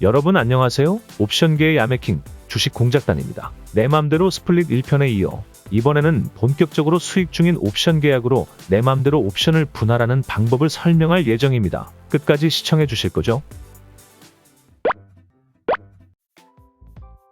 여러분 안녕하세요. 옵션계의 야매킹 주식 공작단입니다. 내 맘대로 스플릿 1편에 이어 이번에는 본격적으로 수익 중인 옵션 계약으로 내 맘대로 옵션을 분할하는 방법을 설명할 예정입니다. 끝까지 시청해 주실 거죠?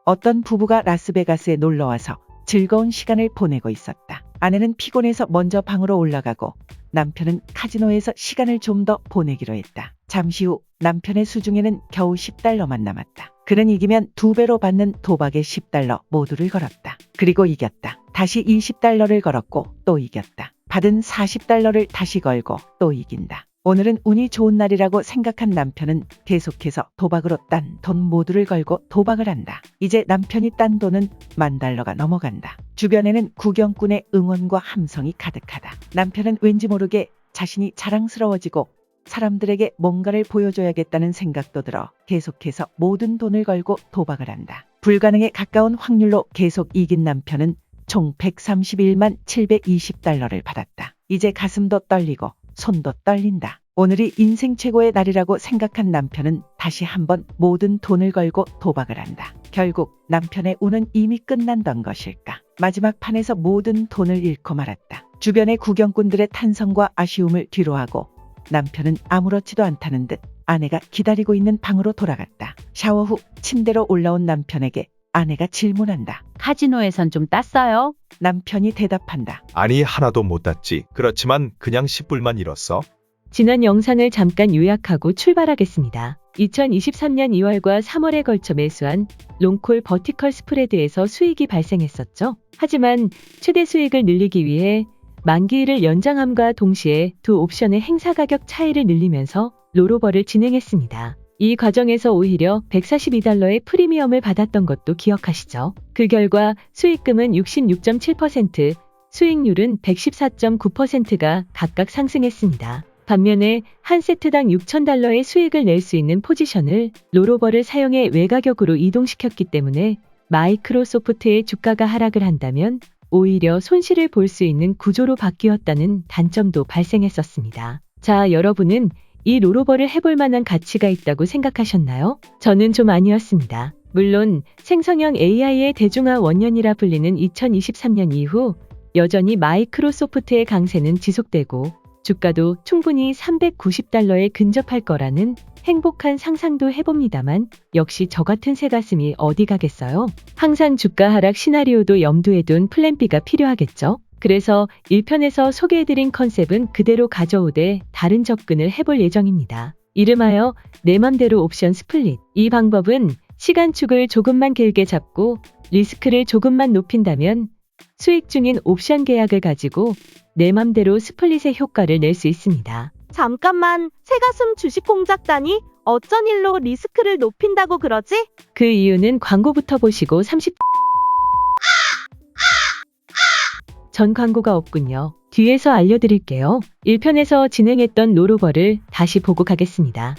어떤 부부가 라스베가스에 놀러와서 즐거운 시간을 보내고 있었다. 아내는 피곤해서 먼저 방으로 올라가고 남편은 카지노에서 시간을 좀 더 보내기로 했다. 잠시 후 남편의 수중에는 겨우 $10만 남았다. 그는 이기면 2배로 받는 도박에 $10 모두를 걸었다. 그리고 이겼다. 다시 $20를 걸었고 또 이겼다. 받은 $40를 다시 걸고 또 이긴다. 오늘은 운이 좋은 날이라고 생각한 남편은 계속해서 도박으로 딴 돈 모두를 걸고 도박을 한다. 이제 남편이 딴 돈은 $10,000가 넘어간다. 주변에는 구경꾼의 응원과 함성이 가득하다. 남편은 왠지 모르게 자신이 자랑스러워지고 사람들에게 뭔가를 보여줘야겠다는 생각도 들어 계속해서 모든 돈을 걸고 도박을 한다. 불가능에 가까운 확률로 계속 이긴 남편은 총 $131,720를 받았다. 이제 가슴도 떨리고 손도 떨린다. 오늘이 인생 최고의 날이라고 생각한 남편은 다시 한번 모든 돈을 걸고 도박을 한다. 결국 남편의 운은 이미 끝난던 것일까? 마지막 판에서 모든 돈을 잃고 말았다. 주변의 구경꾼들의 탄성과 아쉬움을 뒤로하고 남편은 아무렇지도 않다는 듯 아내가 기다리고 있는 방으로 돌아갔다. 샤워 후 침대로 올라온 남편에게 아내가 질문한다. 카지노에선 좀 땄어요? 남편이 대답한다. 아니 하나도 못 땄지. 그렇지만 그냥 10불만 잃었어. 지난 영상을 잠깐 요약하고 출발하겠습니다. 2023년 2월과 3월에 걸쳐 매수한 롱콜 버티컬 스프레드에서 수익이 발생했었죠. 하지만 최대 수익을 늘리기 위해 만기일을 연장함과 동시에 두 옵션의 행사 가격 차이를 늘리면서 롤오버를 진행했습니다. 이 과정에서 오히려 $142의 프리미엄을 받았던 것도 기억하시죠? 그 결과 수익금은 66.7%, 수익률은 114.9%가 각각 상승했습니다. 반면에 한 세트당 $6,000의 수익을 낼 수 있는 포지션을 롤오버를 사용해 외가격으로 이동시켰기 때문에 마이크로소프트의 주가가 하락을 한다면 오히려 손실을 볼 수 있는 구조로 바뀌었다는 단점도 발생했었습니다. 자, 여러분은 이 롤오버를 해볼 만한 가치가 있다고 생각하셨나요? 저는 좀 아니었습니다. 물론 생성형 AI의 대중화 원년이라 불리는 2023년 이후 여전히 마이크로소프트의 강세는 지속되고 주가도 충분히 $390에 근접할 거라는 행복한 상상도 해봅니다만 역시 저 같은 새가슴이 어디 가겠어요? 항상 주가 하락 시나리오도 염두에 둔 플랜 B가 필요하겠죠? 그래서 1편에서 소개해드린 컨셉은 그대로 가져오되 다른 접근을 해볼 예정입니다. 이름하여 내 맘대로 옵션 스플릿. 이 방법은 시간축을 조금만 길게 잡고 리스크를 조금만 높인다면 수익 중인 옵션 계약을 가지고 내 맘대로 스플릿의 효과를 낼 수 있습니다. 잠깐만, 새가슴 주식 공작단이 어쩐 일로 리스크를 높인다고 그러지? 그 이유는 광고부터 보시고 30... 전 광고가 없군요. 뒤에서 알려드릴게요. 1편에서 진행했던 롤오버를 다시 보고 가겠습니다.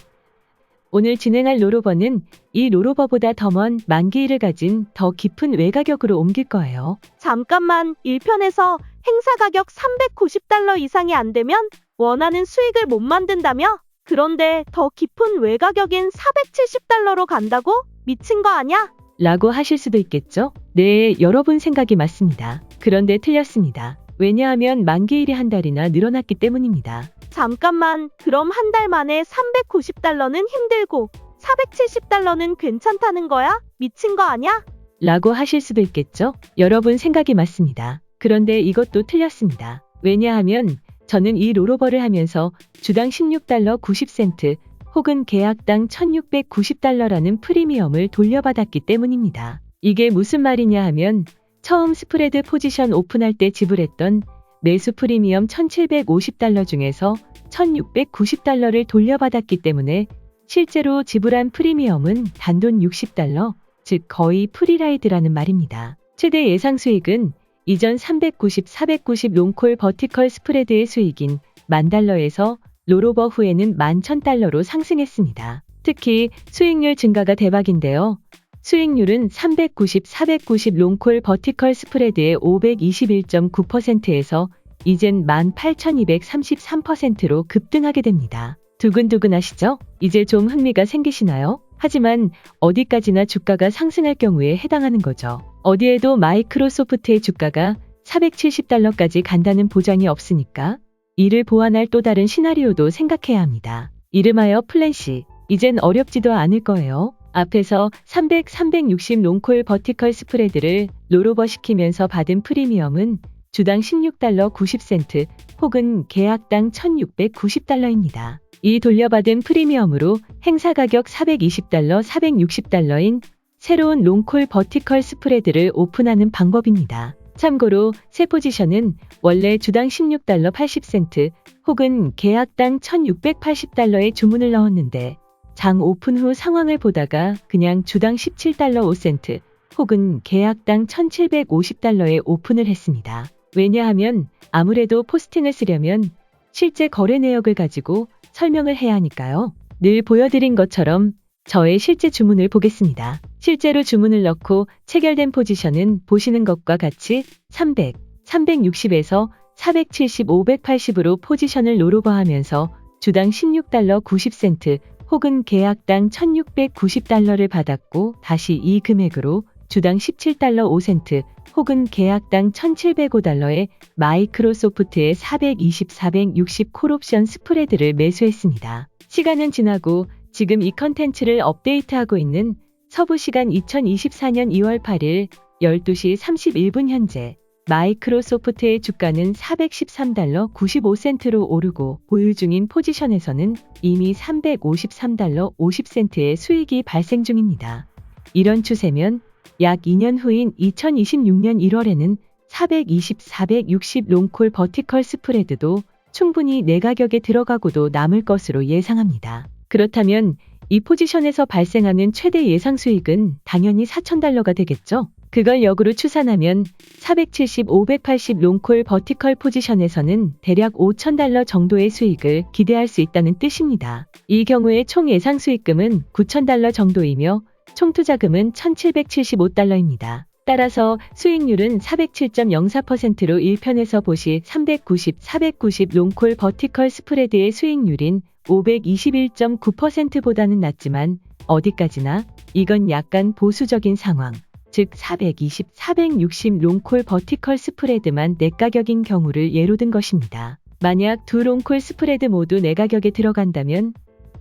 오늘 진행할 롤오버는 이 롤오버보다 더 먼 만기일을 가진 더 깊은 외가격으로 옮길 거예요. 잠깐만, 1편에서 행사 가격 $390 이상이 안 되면 원하는 수익을 못 만든다며? 그런데 더 깊은 외가격인 $470로 간다고? 미친 거 아냐? 라고 하실 수도 있겠죠? 네, 여러분 생각이 맞습니다. 그런데 틀렸습니다. 왜냐하면 만기일이 한 달이나 늘어났기 때문입니다. 잠깐만, 그럼 한 달 만에 $390는 힘들고 $470는 괜찮다는 거야? 미친 거 아냐? 라고 하실 수도 있겠죠? 여러분 생각이 맞습니다. 그런데 이것도 틀렸습니다. 왜냐하면 저는 이 롤오버를 하면서 주당 $16 90센트 혹은 계약당 $1,690라는 프리미엄을 돌려받았기 때문입니다. 이게 무슨 말이냐 하면 처음 스프레드 포지션 오픈할 때 지불했던 매수 프리미엄 $1,750 중에서 $1,690를 돌려받았기 때문에 실제로 지불한 프리미엄은 단돈 $60, 즉 거의 프리라이드라는 말입니다. 최대 예상 수익은 이전 390, 490 롱콜 버티컬 스프레드의 수익인 $10,000에서 롤오버 후에는 $11,000로 상승했습니다. 특히 수익률 증가가 대박인데요. 수익률은 390, 490 롱콜 버티컬 스프레드의 521.9%에서 이젠 18,233%로 급등하게 됩니다. 두근두근하시죠? 이제 좀 흥미가 생기시나요? 하지만 어디까지나 주가가 상승할 경우에 해당하는 거죠. 어디에도 마이크로소프트의 주가가 470달러까지 간다는 보장이 없으니까 이를 보완할 또 다른 시나리오도 생각해야 합니다. 이름하여 플랜 C. 이젠 어렵지도 않을 거예요. 앞에서 300, 360 롱콜 버티컬 스프레드를 롤오버 시키면서 받은 프리미엄은 주당 16달러 90센트 혹은 계약당 1690달러입니다. 이 돌려받은 프리미엄으로 행사 가격 420달러, 460달러인 새로운 롱콜 버티컬 스프레드를 오픈하는 방법입니다. 참고로 새 포지션은 원래 주당 16달러 80센트 혹은 계약당 1680달러에 주문을 넣었는데 장 오픈 후 상황을 보다가 그냥 주당 17달러 5센트 혹은 계약당 1750달러에 오픈을 했습니다. 왜냐하면 아무래도 포스팅을 쓰려면 실제 거래 내역을 가지고 설명을 해야 하니까요. 늘 보여드린 것처럼 저의 실제 주문을 보겠습니다. 실제로 주문을 넣고 체결된 포지션은 보시는 것과 같이 300, 360에서 470, 580으로 포지션을 롤오버하면서 주당 16달러 90센트 혹은 계약당 1690달러를 받았고 다시 이 금액으로 주당 17달러 5센트 혹은 계약당 1705달러에 마이크로소프트의 420, 460 콜옵션 스프레드를 매수했습니다. 시간은 지나고 지금 이 컨텐츠를 업데이트하고 있는 서부시간 2024년 2월 8일 12시 31분 현재 마이크로소프트의 주가는 413달러 95센트로 오르고 보유 중인 포지션에서는 이미 353달러 50센트의 수익이 발생 중입니다. 이런 추세면 약 2년 후인 2026년 1월에는 420, 460 롱콜 버티컬 스프레드도 충분히 내 가격에 들어가고도 남을 것으로 예상합니다. 그렇다면 이 포지션에서 발생하는 최대 예상 수익은 당연히 4,000달러가 되겠죠? 그걸 역으로 추산하면 470, 580 롱콜 버티컬 포지션에서는 대략 5,000달러 정도의 수익을 기대할 수 있다는 뜻입니다. 이 경우에 총 예상 수익금은 9,000달러 정도이며 총 투자금은 1,775달러입니다. 따라서 수익률은 407.04%로 1편에서 보시 390, 490 롱콜 버티컬 스프레드의 수익률인 521.9%보다는 낮지만 어디까지나 이건 약간 보수적인 상황, 즉 420, 460 롱콜 버티컬 스프레드만 내 가격인 경우를 예로 든 것입니다. 만약 두 롱콜 스프레드 모두 내 가격에 들어간다면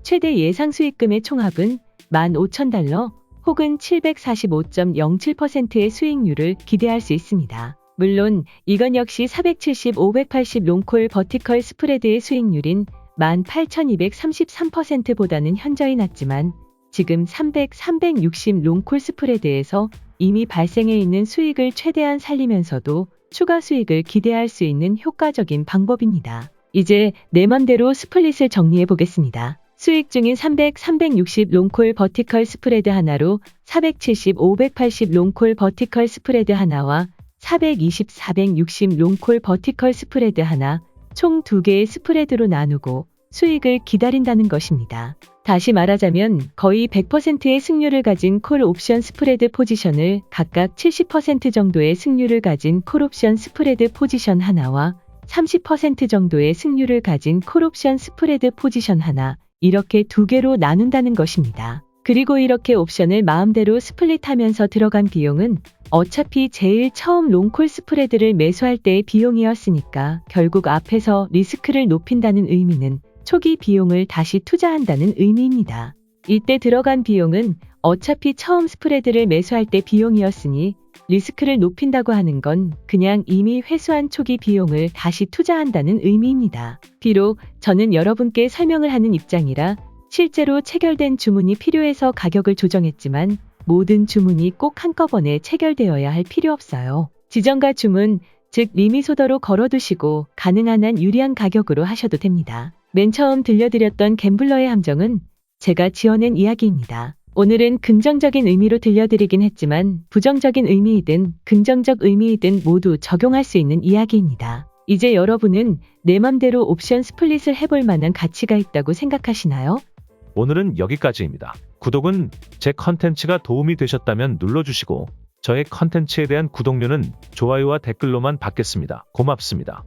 최대 예상 수익금의 총합은 15,000달러 혹은 745.07%의 수익률을 기대할 수 있습니다. 물론 이건 역시 470, 580 롱콜 버티컬 스프레드의 수익률인 18,233%보다는 현저히 낮지만 지금 300, 360 롱콜 스프레드에서 이미 발생해 있는 수익을 최대한 살리면서도 추가 수익을 기대할 수 있는 효과적인 방법입니다. 이제 내 맘대로 스플릿을 정리해 보겠습니다. 수익 중인 300, 360 롱콜 버티컬 스프레드 하나로 470, 580 롱콜 버티컬 스프레드 하나와 420, 460 롱콜 버티컬 스프레드 하나, 총 2개의 스프레드로 나누고 수익을 기다린다는 것입니다. 다시 말하자면 거의 100%의 승률을 가진 콜 옵션 스프레드 포지션을 각각 70% 정도의 승률을 가진 콜 옵션 스프레드 포지션 하나와 30% 정도의 승률을 가진 콜 옵션 스프레드 포지션 하나, 이렇게 2개로 나눈다는 것입니다. 그리고 이렇게 옵션을 마음대로 스플릿하면서 들어간 비용은 어차피 제일 처음 롱콜 스프레드를 매수할 때의 비용이었으니까 결국 앞에서 리스크를 높인다는 의미는 초기 비용을 다시 투자한다는 의미입니다. 이때 들어간 비용은 어차피 처음 스프레드를 매수할 때 비용이었으니 리스크를 높인다고 하는 건 그냥 이미 회수한 초기 비용을 다시 투자한다는 의미입니다. 비록 저는 여러분께 설명을 하는 입장이라 실제로 체결된 주문이 필요해서 가격을 조정했지만 모든 주문이 꼭 한꺼번에 체결되어야 할 필요 없어요. 지정가 주문, 즉 리미소더로 걸어두시고 가능한 한 유리한 가격으로 하셔도 됩니다. 맨 처음 들려드렸던 갬블러의 함정은 제가 지어낸 이야기입니다. 오늘은 긍정적인 의미로 들려드리긴 했지만 부정적인 의미이든 긍정적 의미이든 모두 적용할 수 있는 이야기입니다. 이제 여러분은 내 맘대로 옵션 스플릿을 해볼 만한 가치가 있다고 생각하시나요? 오늘은 여기까지입니다. 구독은 제 컨텐츠가 도움이 되셨다면 눌러주시고 저의 컨텐츠에 대한 구독료는 좋아요와 댓글로만 받겠습니다. 고맙습니다.